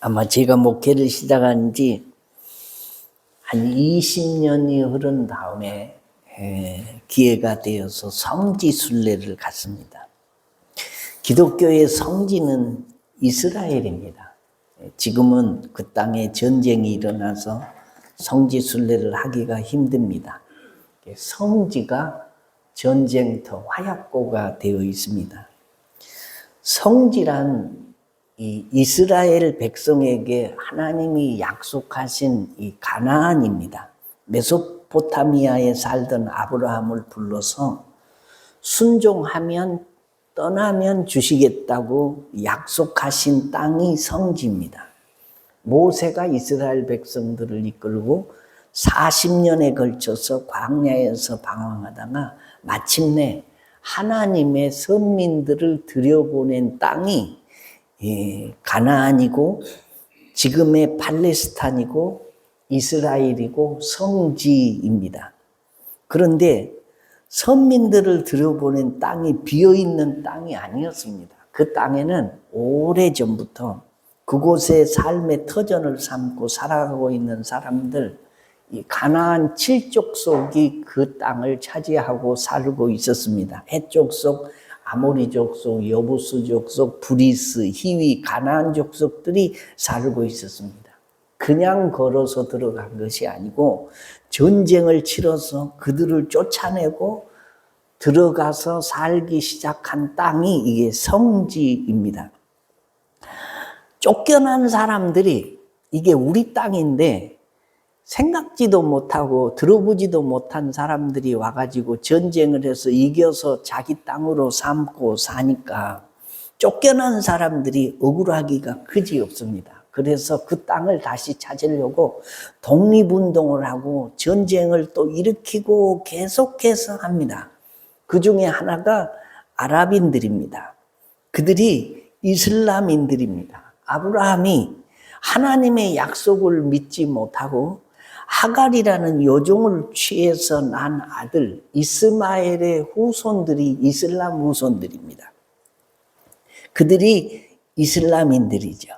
아마 제가 목회를 시작한 지 한 20년이 흐른 다음에 기회가 되어서 성지 순례를 갔습니다. 기독교의 성지는 이스라엘입니다. 지금은 그 땅에 전쟁이 일어나서 성지 순례를 하기가 힘듭니다. 성지가 전쟁터 화약고가 되어 있습니다. 성지란 이 이스라엘 백성에게 하나님이 약속하신 이 가나안입니다. 메소포타미아에 살던 아브라함을 불러서 순종하면 떠나면 주시겠다고 약속하신 땅이 성지입니다. 모세가 이스라엘 백성들을 이끌고 40년에 걸쳐서 광야에서 방황하다가 마침내 하나님의 선민들을 들여보낸 땅이 가나안이고 지금의 팔레스타인이고 이스라엘이고 성지입니다. 그런데 선민들을 들여보낸 땅이 비어있는 땅이 아니었습니다. 그 땅에는 오래전부터 그곳에 삶의 터전을 삼고 살아가고 있는 사람들, 이 가나안 7족속이 그 땅을 차지하고 살고 있었습니다. 헷족속, 아모리 족속, 여부스 족속, 브리스, 히위, 가나안 족속들이 살고 있었습니다. 그냥 걸어서 들어간 것이 아니고 전쟁을 치러서 그들을 쫓아내고 들어가서 살기 시작한 땅이 이게 성지입니다. 쫓겨난 사람들이 이게 우리 땅인데 생각지도 못하고 들어보지도 못한 사람들이 와가지고 전쟁을 해서 이겨서 자기 땅으로 삼고 사니까 쫓겨난 사람들이 억울하기가 그지없습니다. 그래서 그 땅을 다시 찾으려고 독립운동을 하고 전쟁을 또 일으키고 계속해서 합니다. 그 중에 하나가 아랍인들입니다. 그들이 이슬람인들입니다. 아브라함이 하나님의 약속을 믿지 못하고 하갈이라는 여종을 취해서 난 아들 이스마엘의 후손들이 이슬람 후손들입니다. 그들이 이슬람인들이죠.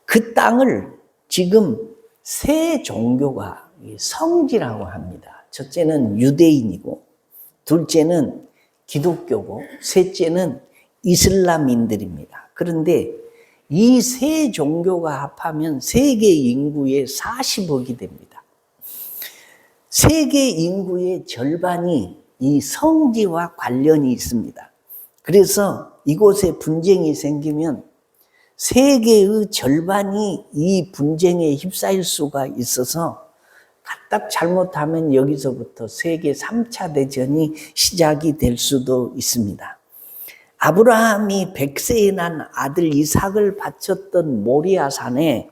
그 땅을 지금 세 종교가 성지라고 합니다. 첫째는 유대인이고 둘째는 기독교고 셋째는 이슬람인들입니다. 그런데 이 세 종교가 합하면 세계 인구의 40억이 됩니다. 세계 인구의 절반이 이 성지와 관련이 있습니다. 그래서 이곳에 분쟁이 생기면 세계의 절반이 이 분쟁에 휩싸일 수가 있어서 까딱 잘못하면 여기서부터 세계 3차 대전이 시작이 될 수도 있습니다. 아브라함이 100세에 난 아들 이삭을 바쳤던 모리아산에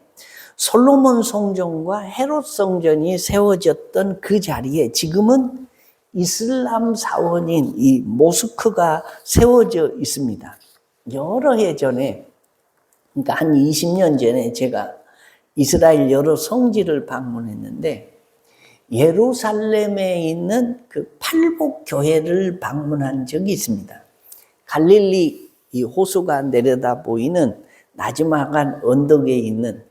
솔로몬 성전과 헤롯 성전이 세워졌던 그 자리에 지금은 이슬람 사원인 이 모스크가 세워져 있습니다. 여러 해 전에, 그러니까 한 20년 전에 제가 이스라엘 여러 성지를 방문했는데 예루살렘에 있는 그 팔복교회를 방문한 적이 있습니다. 갈릴리 이 호수가 내려다 보이는 나지막한 언덕에 있는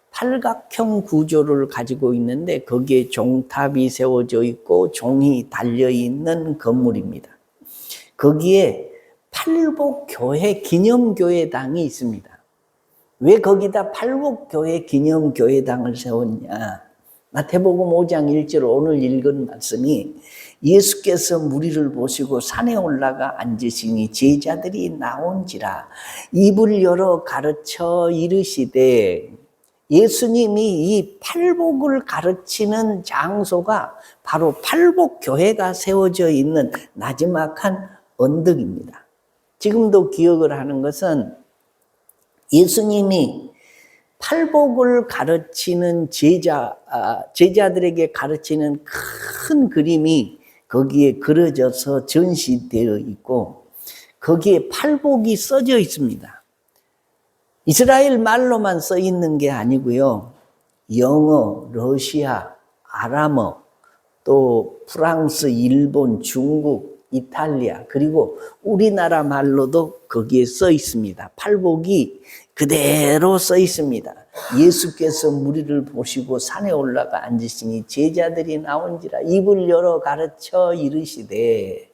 팔각형 구조를 가지고 있는데 거기에 종탑이 세워져 있고 종이 달려있는 건물입니다. 거기에 팔복교회 기념교회당이 있습니다. 왜 거기다 팔복교회 기념교회당을 세웠냐? 마태복음 5장 1절 오늘 읽은 말씀이 예수께서 무리를 보시고 산에 올라가 앉으시니 제자들이 나온지라 입을 열어 가르쳐 이르시되, 예수님이 이 팔복을 가르치는 장소가 바로 팔복교회가 세워져 있는 나지막한 언덕입니다. 지금도 기억을 하는 것은 예수님이 팔복을 가르치는 제자들에게 가르치는 큰 그림이 거기에 그려져서 전시되어 있고 거기에 팔복이 써져 있습니다. 이스라엘 말로만 써 있는 게 아니고요. 영어, 러시아, 아람어, 또 프랑스, 일본, 중국, 이탈리아 그리고 우리나라 말로도 거기에 써 있습니다. 팔복이 그대로 써 있습니다. 예수께서 무리를 보시고 산에 올라가 앉으시니 제자들이 나온지라 입을 열어 가르쳐 이르시되,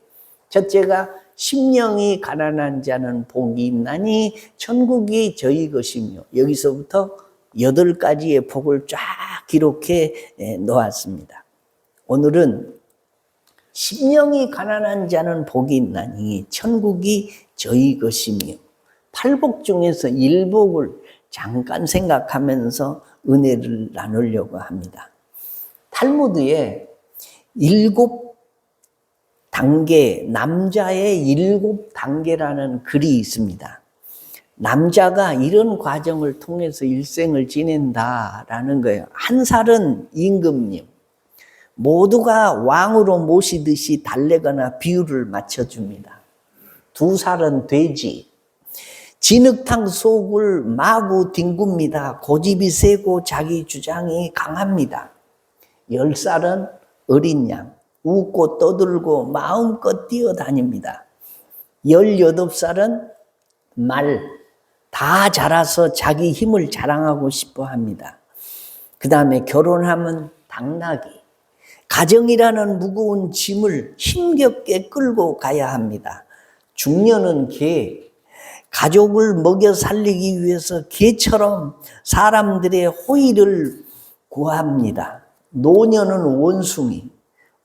첫째가 심령이 가난한 자는 복이 있나니 천국이 저희 것이며, 여기서부터 8가지의 복을 쫙 기록해 놓았습니다. 오늘은 심령이 가난한 자는 복이 있나니 천국이 저희 것이며, 팔복 중에서 일복을 잠깐 생각하면서 은혜를 나누려고 합니다. 탈무드에 7단계, 남자의 7단계라는 글이 있습니다. 남자가 이런 과정을 통해서 일생을 지낸다라는 거예요. 한 살은 임금님, 모두가 왕으로 모시듯이 달래거나 비율을 맞춰줍니다. 2살은 돼지, 진흙탕 속을 마구 뒹굽니다. 고집이 세고 자기 주장이 강합니다. 10살은 어린 양, 웃고 떠들고 마음껏 뛰어다닙니다. 18살은 말, 다 자라서 자기 힘을 자랑하고 싶어 합니다. 그 다음에 결혼하면 당나귀, 가정이라는 무거운 짐을 힘겹게 끌고 가야 합니다. 중년은 개, 가족을 먹여 살리기 위해서 개처럼 사람들의 호의를 구합니다. 노년은 원숭이,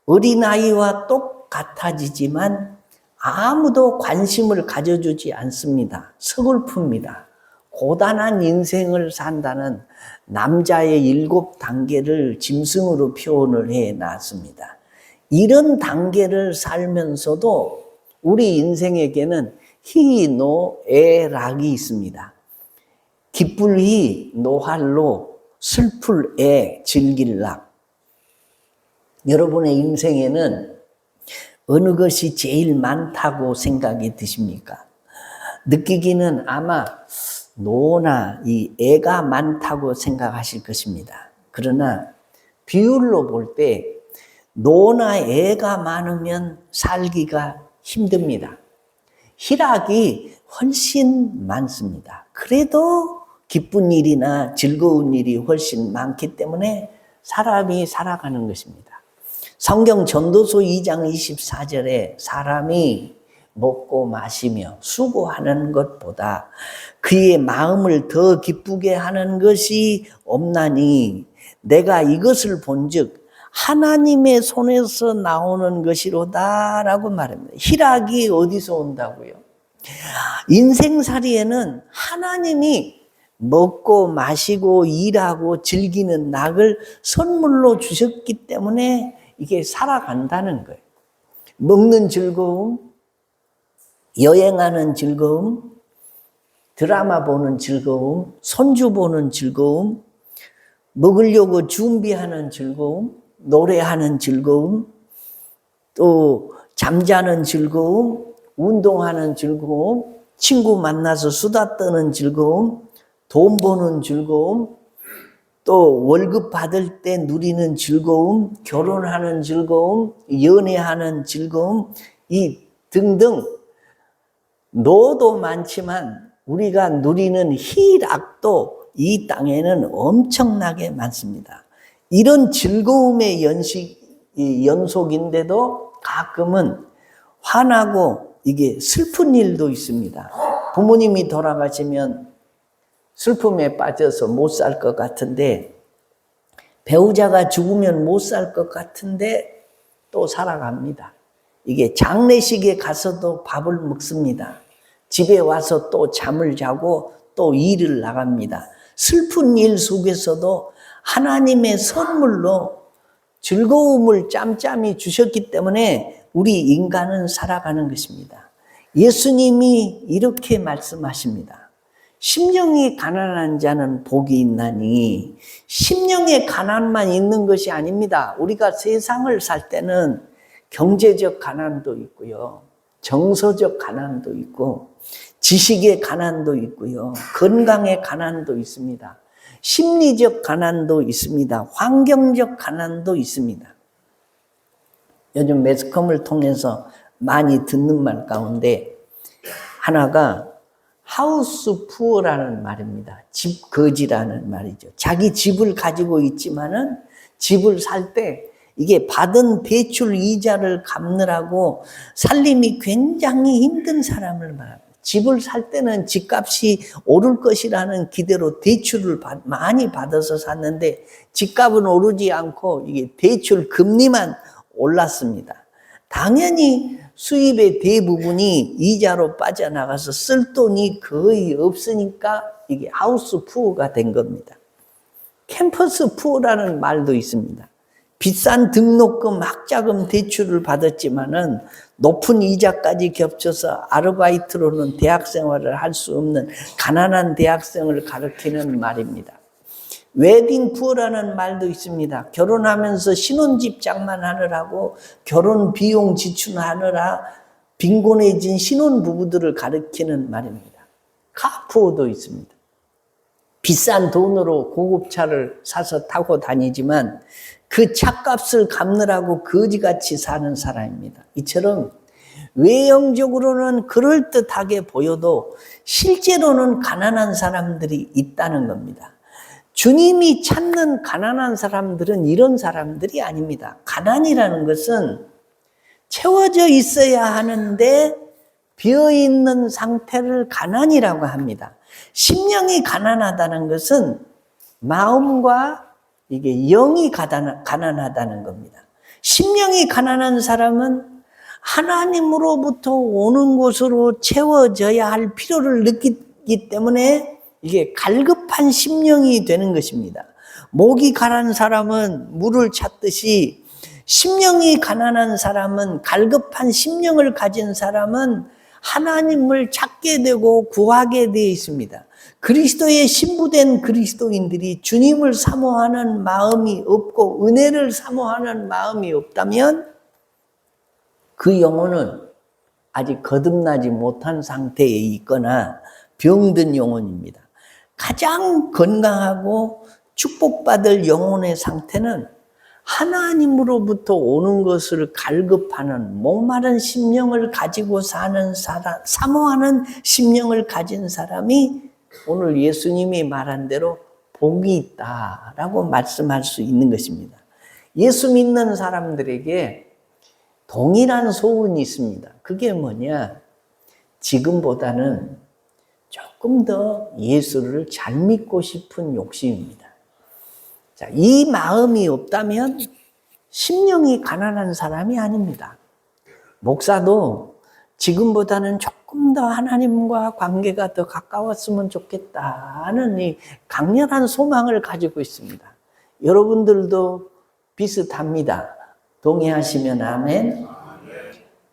어린아이와 똑같아지지만 아무도 관심을 가져주지 않습니다. 서글픕니다. 고단한 인생을 산다는 남자의 7단계를 짐승으로 표현을 해 놨습니다. 이런 단계를 살면서도 우리 인생에게는 희노애락이 있습니다. 기쁠 희, 노할로, 슬플 애, 즐길 락. 여러분의 인생에는 어느 것이 제일 많다고 생각이 드십니까? 느끼기는 아마 노나 이 애가 많다고 생각하실 것입니다. 그러나 비율로 볼 때 노나 애가 많으면 살기가 힘듭니다. 희락이 훨씬 많습니다. 그래도 기쁜 일이나 즐거운 일이 훨씬 많기 때문에 사람이 살아가는 것입니다. 성경 전도서 2장 24절에 사람이 먹고 마시며 수고하는 것보다 그의 마음을 더 기쁘게 하는 것이 없나니 내가 이것을 본즉 하나님의 손에서 나오는 것이로다라고 말합니다. 희락이 어디서 온다고요? 인생살이에는 하나님이 먹고 마시고 일하고 즐기는 낙을 선물로 주셨기 때문에 이게 살아간다는 거예요. 먹는 즐거움, 여행하는 즐거움, 드라마 보는 즐거움, 손주 보는 즐거움, 먹으려고 준비하는 즐거움, 노래하는 즐거움, 또 잠자는 즐거움, 운동하는 즐거움, 친구 만나서 수다 떠는 즐거움, 돈 버는 즐거움, 또 월급 받을 때 누리는 즐거움, 결혼하는 즐거움, 연애하는 즐거움, 이 등등 노도 많지만 우리가 누리는 희락도 이 땅에는 엄청나게 많습니다. 이런 즐거움의 연속인데도 가끔은 화나고 이게 슬픈 일도 있습니다. 부모님이 돌아가시면 슬픔에 빠져서 못 살 것 같은데, 배우자가 죽으면 못 살 것 같은데 또 살아갑니다. 이게 장례식에 가서도 밥을 먹습니다. 집에 와서 또 잠을 자고 또 일을 나갑니다. 슬픈 일 속에서도 하나님의 선물로 즐거움을 짬짬이 주셨기 때문에 우리 인간은 살아가는 것입니다. 예수님이 이렇게 말씀하십니다. 심령이 가난한 자는 복이 있나니, 심령의 가난만 있는 것이 아닙니다. 우리가 세상을 살 때는 경제적 가난도 있고요, 정서적 가난도 있고, 지식의 가난도 있고요, 건강의 가난도 있습니다. 심리적 가난도 있습니다. 환경적 가난도 있습니다. 요즘 매스컴을 통해서 많이 듣는 말 가운데 하나가 하우스 푸어라는 말입니다. 집 거지라는 말이죠. 자기 집을 가지고 있지만은 집을 살 때 이게 받은 대출 이자를 갚느라고 살림이 굉장히 힘든 사람을 말합니다. 집을 살 때는 집값이 오를 것이라는 기대로 대출을 많이 받아서 샀는데 집값은 오르지 않고 이게 대출 금리만 올랐습니다. 당연히 수입의 대부분이 이자로 빠져나가서 쓸 돈이 거의 없으니까 이게 하우스 푸어가 된 겁니다. 캠퍼스 푸어라는 말도 있습니다. 비싼 등록금, 학자금 대출을 받았지만은 높은 이자까지 겹쳐서 아르바이트로는 대학 생활을 할 수 없는 가난한 대학생을 가리키는 말입니다. 웨딩 푸어라는 말도 있습니다. 결혼하면서 신혼집 장만하느라고 결혼 비용 지출하느라 빈곤해진 신혼부부들을 가리키는 말입니다. 카푸어도 있습니다. 비싼 돈으로 고급차를 사서 타고 다니지만 그 차값을 갚느라고 거지같이 사는 사람입니다. 이처럼 외형적으로는 그럴듯하게 보여도 실제로는 가난한 사람들이 있다는 겁니다. 주님이 찾는 가난한 사람들은 이런 사람들이 아닙니다. 가난이라는 것은 채워져 있어야 하는데 비어있는 상태를 가난이라고 합니다. 심령이 가난하다는 것은 마음과 이게 영이 가난하다는 겁니다. 심령이 가난한 사람은 하나님으로부터 오는 곳으로 채워져야 할 필요를 느끼기 때문에 이게 갈급한 심령이 되는 것입니다. 목이 가난한 사람은 물을 찾듯이 심령이 가난한 사람은, 갈급한 심령을 가진 사람은 하나님을 찾게 되고 구하게 되어 있습니다. 그리스도의 신부된 그리스도인들이 주님을 사모하는 마음이 없고 은혜를 사모하는 마음이 없다면 그 영혼은 아직 거듭나지 못한 상태에 있거나 병든 영혼입니다. 가장 건강하고 축복받을 영혼의 상태는 하나님으로부터 오는 것을 갈급하는 목마른 심령을 가지고 사는 사람, 사모하는 심령을 가진 사람이 오늘 예수님이 말한 대로 복이 있다라고 말씀할 수 있는 것입니다. 예수 믿는 사람들에게 동일한 소원이 있습니다. 그게 뭐냐? 지금보다는 조금 더 예수를 잘 믿고 싶은 욕심입니다. 자, 이 마음이 없다면 심령이 가난한 사람이 아닙니다. 목사도 지금보다는 조금 더 하나님과 관계가 더 가까웠으면 좋겠다는 이 강렬한 소망을 가지고 있습니다. 여러분들도 비슷합니다. 동의하시면 아멘.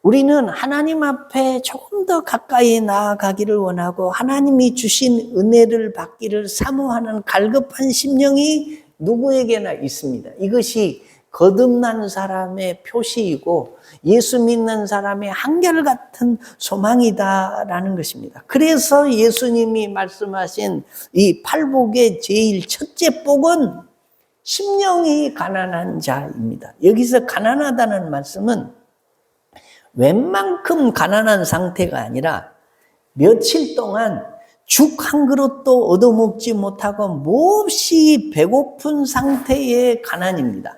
우리는 하나님 앞에 조금 더 가까이 나아가기를 원하고 하나님이 주신 은혜를 받기를 사모하는 갈급한 심령이 누구에게나 있습니다. 이것이 거듭난 사람의 표시이고 예수 믿는 사람의 한결같은 소망이다라는 것입니다. 그래서 예수님이 말씀하신 이 팔복의 제일 첫째 복은 심령이 가난한 자입니다. 여기서 가난하다는 말씀은 웬만큼 가난한 상태가 아니라 며칠 동안 죽 한 그릇도 얻어먹지 못하고 몹시 배고픈 상태의 가난입니다.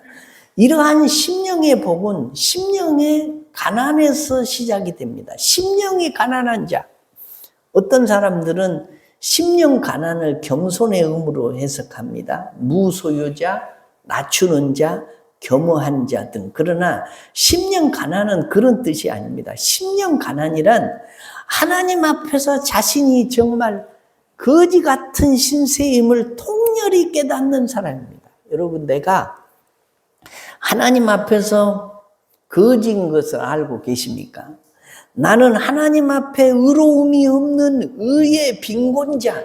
이러한 심령의 복은 심령의 가난에서 시작이 됩니다. 심령이 가난한 자. 어떤 사람들은 심령 가난을 겸손의 의무로 해석합니다. 무소유자, 낮추는 자, 겸허한 자 등. 그러나 심령 가난은 그런 뜻이 아닙니다. 심령 가난이란 하나님 앞에서 자신이 정말 거지 같은 신세임을 통렬히 깨닫는 사람입니다. 여러분, 내가 하나님 앞에서 거지인 것을 알고 계십니까? 나는 하나님 앞에 의로움이 없는 의의 빈곤자,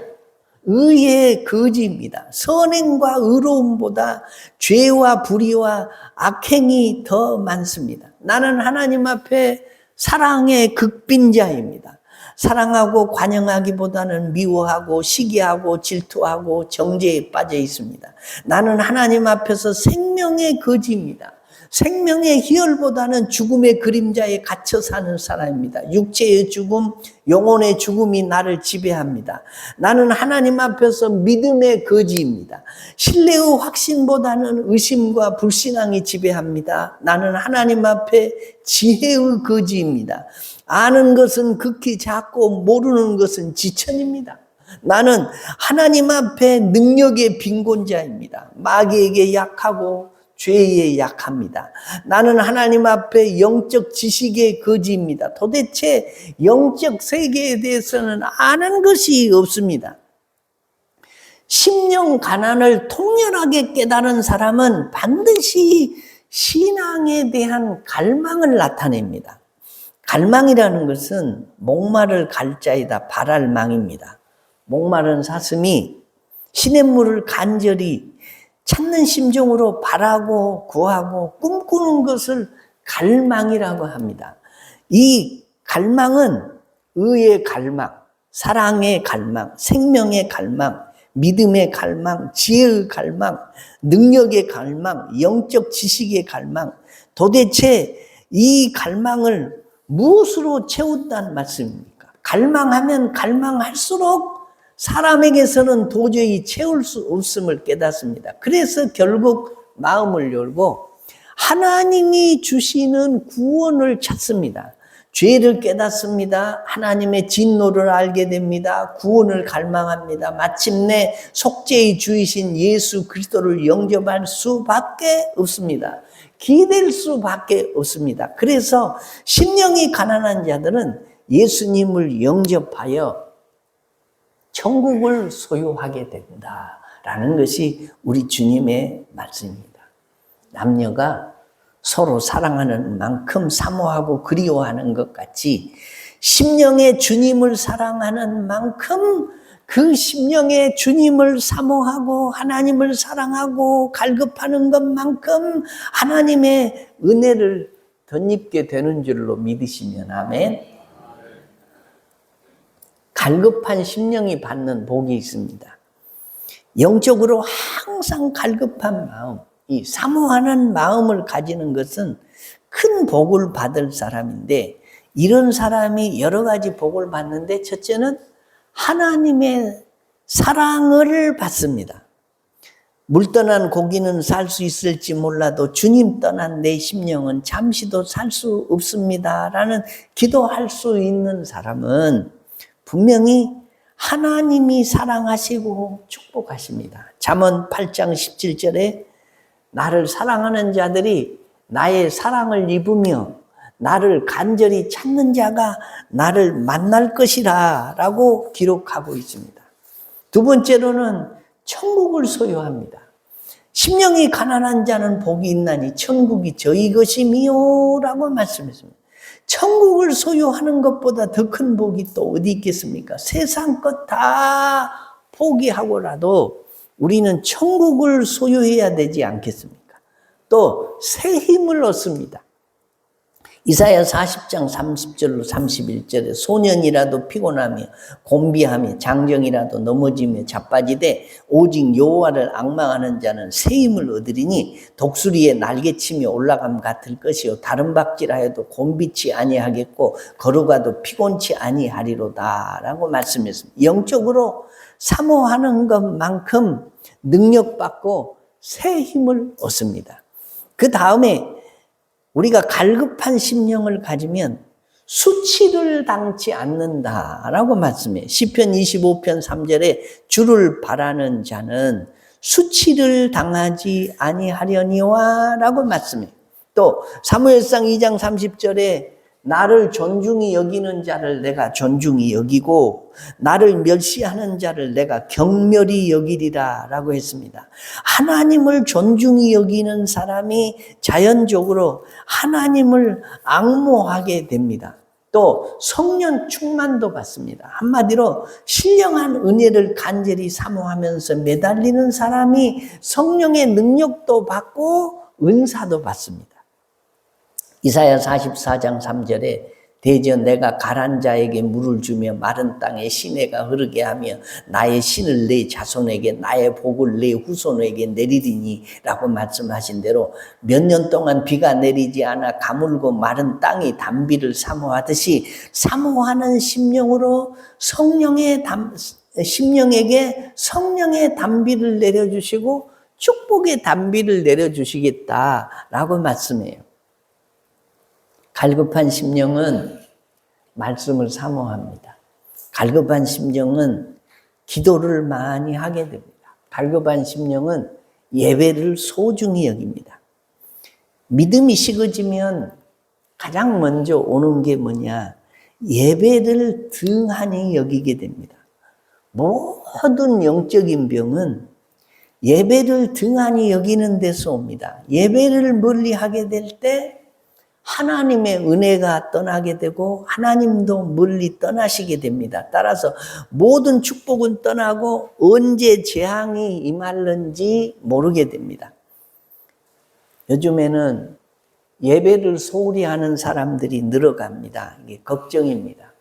의의 거지입니다. 선행과 의로움보다 죄와 불의와 악행이 더 많습니다. 나는 하나님 앞에 사랑의 극빈자입니다. 사랑하고 관용하기보다는 미워하고 시기하고 질투하고 정죄에 빠져 있습니다. 나는 하나님 앞에서 생명의 거지입니다. 생명의 희열보다는 죽음의 그림자에 갇혀 사는 사람입니다. 육체의 죽음, 영혼의 죽음이 나를 지배합니다. 나는 하나님 앞에서 믿음의 거지입니다. 신뢰의 확신보다는 의심과 불신앙이 지배합니다. 나는 하나님 앞에 지혜의 거지입니다. 아는 것은 극히 작고 모르는 것은 지천입니다. 나는 하나님 앞에 능력의 빈곤자입니다. 마귀에게 약하고 죄에 약합니다. 나는 하나님 앞에 영적 지식의 거지입니다. 도대체 영적 세계에 대해서는 아는 것이 없습니다. 심령 가난을 통렬하게 깨달은 사람은 반드시 신앙에 대한 갈망을 나타냅니다. 갈망이라는 것은 목마를 갈자이다 바랄 망입니다. 목마른 사슴이 시냇물을 간절히 찾는 심정으로 바라고 구하고 꿈꾸는 것을 갈망이라고 합니다. 이 갈망은 의의 갈망, 사랑의 갈망, 생명의 갈망, 믿음의 갈망, 지혜의 갈망, 능력의 갈망, 영적 지식의 갈망, 도대체 이 갈망을 무엇으로 채운다는 말씀입니까? 갈망하면 갈망할수록 사람에게서는 도저히 채울 수 없음을 깨닫습니다. 그래서 결국 마음을 열고 하나님이 주시는 구원을 찾습니다. 죄를 깨닫습니다. 하나님의 진노를 알게 됩니다. 구원을 갈망합니다. 마침내 속죄의 주이신 예수 그리스도를 영접할 수밖에 없습니다. 기댈 수밖에 없습니다. 그래서 심령이 가난한 자들은 예수님을 영접하여 천국을 소유하게 된다라는 것이 우리 주님의 말씀입니다. 남녀가 서로 사랑하는 만큼 사모하고 그리워하는 것 같이 심령의 주님을 사랑하는 만큼 그 심령의 주님을 사모하고 하나님을 사랑하고 갈급하는 것만큼 하나님의 은혜를 덧입게 되는 줄로 믿으시면 아멘. 갈급한 심령이 받는 복이 있습니다. 영적으로 항상 갈급한 마음, 이 사모하는 마음을 가지는 것은 큰 복을 받을 사람인데, 이런 사람이 여러 가지 복을 받는데 첫째는 하나님의 사랑을 받습니다. 물 떠난 고기는 살 수 있을지 몰라도 주님 떠난 내 심령은 잠시도 살 수 없습니다 라는 기도할 수 있는 사람은 분명히 하나님이 사랑하시고 축복하십니다. 잠언 8장 17절에 나를 사랑하는 자들이 나의 사랑을 입으며 나를 간절히 찾는 자가 나를 만날 것이라 라고 기록하고 있습니다. 두 번째로는 천국을 소유합니다. 심령이 가난한 자는 복이 있나니 천국이 저희 것이미요 라고 말씀했습니다. 천국을 소유하는 것보다 더 큰 복이 또 어디 있겠습니까? 세상 것 다 포기하고라도 우리는 천국을 소유해야 되지 않겠습니까? 또 새 힘을 얻습니다. 이사야 40장 30절로 31절에 소년이라도 피곤하며 곤비하며 장정이라도 넘어지며 자빠지되 오직 여호와를 앙망하는 자는 새 힘을 얻으리니 독수리의 날개치며 올라감 같을 것이요 다른 박질하여도 곤비치 아니하겠고 걸어가도 피곤치 아니하리로다 라고 말씀했습니다. 영적으로 사모하는 것만큼 능력받고 새 힘을 얻습니다. 그 다음에 우리가 갈급한 심령을 가지면 수치를 당치 않는다라고 말씀해요. 시편 25편 3절에 주를 바라는 자는 수치를 당하지 아니하려니와 라고 말씀해요. 또 사무엘상 2장 30절에 나를 존중히 여기는 자를 내가 존중히 여기고 나를 멸시하는 자를 내가 경멸히 여기리라 라고 했습니다. 하나님을 존중히 여기는 사람이 자연적으로 하나님을 앙모하게 됩니다. 또 성령 충만도 받습니다. 한마디로 신령한 은혜를 간절히 사모하면서 매달리는 사람이 성령의 능력도 받고 은사도 받습니다. 이사야 44장 3절에 대저 내가 가란 자에게 물을 주며 마른 땅에 시내가 흐르게 하며 나의 신을 내 자손에게 나의 복을 내 후손에게 내리리니 라고 말씀하신 대로 몇 년 동안 비가 내리지 않아 가물고 마른 땅이 단비를 사모하듯이 사모하는 심령으로 심령에게 성령의 단비를 내려주시고 축복의 단비를 내려주시겠다라고 말씀해요. 갈급한 심령은 말씀을 사모합니다. 갈급한 심령은 기도를 많이 하게 됩니다. 갈급한 심령은 예배를 소중히 여깁니다. 믿음이 식어지면 가장 먼저 오는 게 뭐냐? 예배를 등한히 여기게 됩니다. 모든 영적인 병은 예배를 등한히 여기는 데서 옵니다. 예배를 멀리 하게 될 때 하나님의 은혜가 떠나게 되고 하나님도 멀리 떠나시게 됩니다. 따라서 모든 축복은 떠나고 언제 재앙이 임할는지 모르게 됩니다. 요즘에는 예배를 소홀히 하는 사람들이 늘어갑니다. 이게 걱정입니다.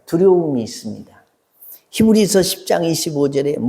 두려움이 있습니다. 히브리서 10장 25절에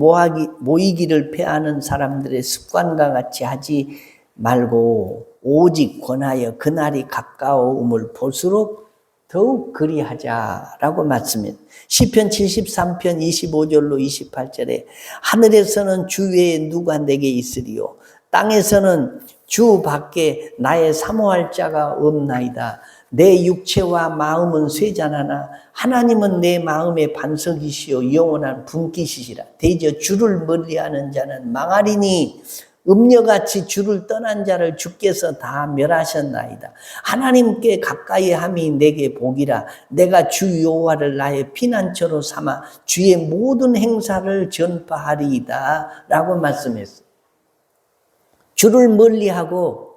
모이기를 패하는 사람들의 습관과 같이 하지 말고 오직 권하여 그날이 가까움을 볼수록 더욱 그리하자라고 말씀합니다. 시편 73편 25절로 28절에 하늘에서는 주 외에 누가 내게 있으리요 땅에서는 주 밖에 나의 사모할 자가 없나이다. 내 육체와 마음은 쇠잔하나 하나님은 내 마음의 반석이시요 영원한 분깃이시라. 대저 주를 멀리하는 자는 망하리니 음녀같이 주를 떠난 자를 주께서 다 멸하셨나이다. 하나님께 가까이 함이 내게 복이라. 내가 주 여호와를 나의 피난처로 삼아 주의 모든 행사를 전파하리이다 라고 말씀했어요. 주를 멀리하고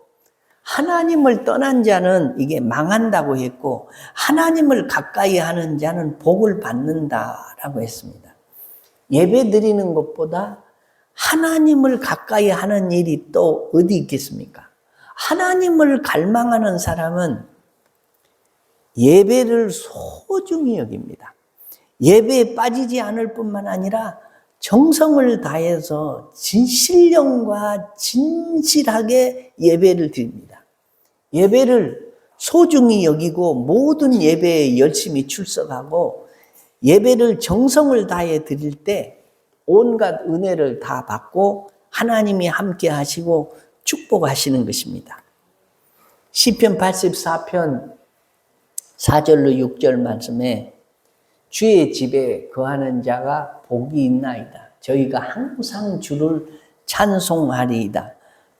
하나님을 떠난 자는 이게 망한다고 했고 하나님을 가까이 하는 자는 복을 받는다라고 했습니다. 예배 드리는 것보다 하나님을 가까이 하는 일이 또 어디 있겠습니까? 하나님을 갈망하는 사람은 예배를 소중히 여깁니다. 예배에 빠지지 않을 뿐만 아니라 정성을 다해서 신령과 진실하게 예배를 드립니다. 예배를 소중히 여기고 모든 예배에 열심히 출석하고 예배를 정성을 다해 드릴 때 온갖 은혜를 다 받고 하나님이 함께 하시고 축복하시는 것입니다. 시편 84편 4절로 6절 말씀에 주의 집에 거하는 자가 복이 있나이다. 저희가 항상 주를 찬송하리이다.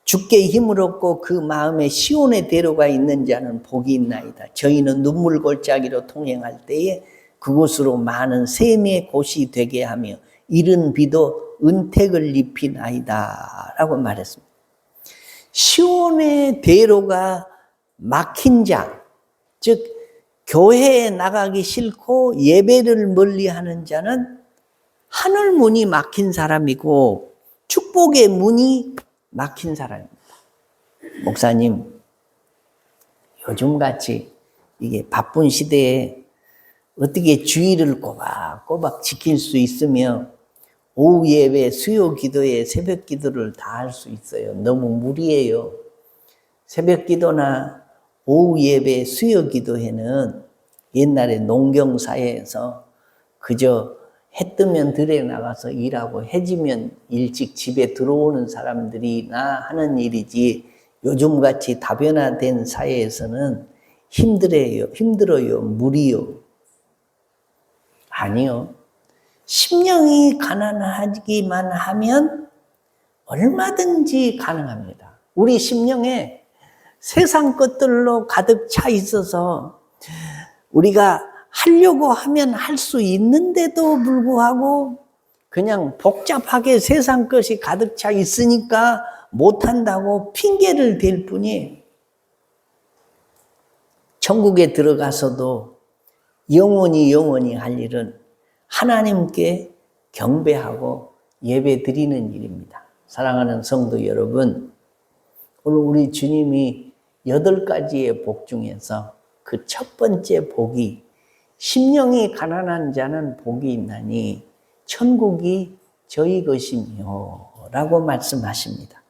주께 힘을 얻고 그 마음에 시온의 대로가 있는 자는 복이 있나이다. 저희는 눈물 골짜기로 통행할 때에 그곳으로 많은 샘의 곳이 되게 하며 이른 비도 은택을 입히나이다 라고 말했습니다. 시온의 대로가 막힌 자, 즉 교회에 나가기 싫고 예배를 멀리하는 자는 하늘 문이 막힌 사람이고 축복의 문이 막힌 사람입니다. 목사님, 요즘같이 이게 바쁜 시대에 어떻게 주의를 꼬박꼬박 지킬 수 있으며 오후 예배, 수요 기도에 새벽 기도를 다 할 수 있어요. 너무 무리예요. 새벽 기도나 오후 예배, 수요 기도회는 옛날에 농경사회에서 그저 해 뜨면 들에 나가서 일하고 해 지면 일찍 집에 들어오는 사람들이나 하는 일이지 요즘같이 다변화된 사회에서는 힘들어요, 무리요. 아니요. 심령이 가난하기만 하면 얼마든지 가능합니다. 우리 심령에 세상 것들로 가득 차 있어서 우리가 하려고 하면 할 수 있는데도 불구하고 그냥 복잡하게 세상 것이 가득 차 있으니까 못한다고 핑계를 댈 뿐이에요. 천국에 들어가서도 영원히 할 일은 하나님께 경배하고 예배 드리는 일입니다. 사랑하는 성도 여러분, 오늘 우리 주님이 8가지의 복 중에서 그 첫 번째 복이 심령이 가난한 자는 복이 있나니 천국이 저희 것이며 라고 말씀하십니다.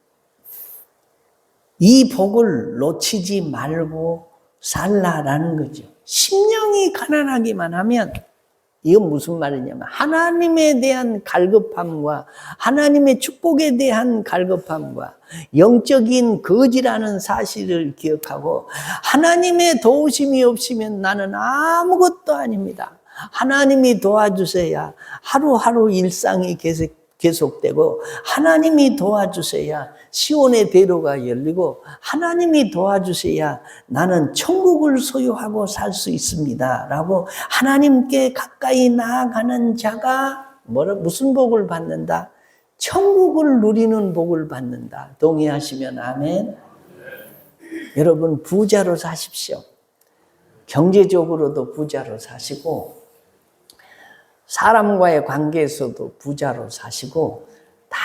이 복을 놓치지 말고 살라라는 거죠. 심령이 가난하기만 하면 이건 무슨 말이냐면 하나님에 대한 갈급함과 하나님의 축복에 대한 갈급함과 영적인 거지라는 사실을 기억하고 하나님의 도우심이 없으면 나는 아무것도 아닙니다. 하나님이 도와주셔야 하루하루 일상이 계속되고 하나님이 도와주셔야 시온의 대로가 열리고 하나님이 도와주셔야 나는 천국을 소유하고 살 수 있습니다 라고 하나님께 가까이 나아가는 자가 무슨 복을 받는다? 천국을 누리는 복을 받는다. 동의하시면 아멘. 여러분 부자로 사십시오. 경제적으로도 부자로 사시고 사람과의 관계에서도 부자로 사시고 다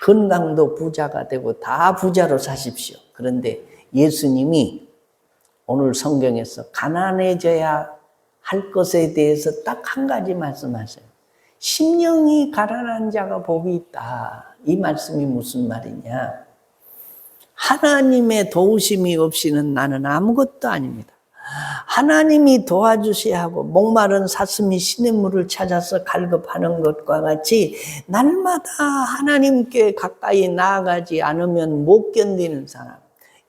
건강도 부자가 되고 다 부자로 사십시오. 그런데 예수님이 오늘 성경에서 가난해져야 할 것에 대해서 딱 한 가지 말씀하세요. 심령이 가난한 자가 복이 있다. 이 말씀이 무슨 말이냐? 하나님의 도우심이 없이는 나는 아무것도 아닙니다. 하나님이 도와주셔야 하고 목마른 사슴이 시냇물을 찾아서 갈급하는 것과 같이 날마다 하나님께 가까이 나아가지 않으면 못 견디는 사람,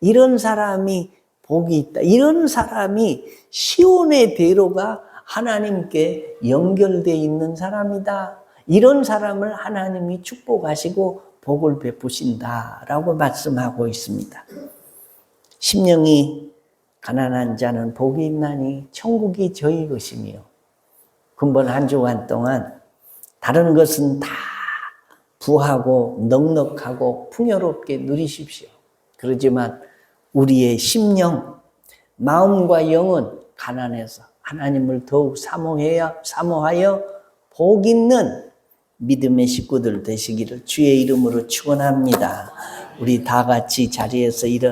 이런 사람이 복이 있다. 이런 사람이 시온의 대로가 하나님께 연결되어 있는 사람이다. 이런 사람을 하나님이 축복하시고 복을 베푸신다라고 말씀하고 있습니다. 심령이 가난한 자는 복이 있나니 천국이 저희 것이며, 근본 한 주간 동안 다른 것은 다 부하고 넉넉하고 풍요롭게 누리십시오. 그러지만 우리의 심령, 마음과 영은 가난해서 하나님을 더욱 사모하여 복 있는 믿음의 식구들 되시기를 주의 이름으로 축원합니다. 우리 다 같이 자리에서 일어나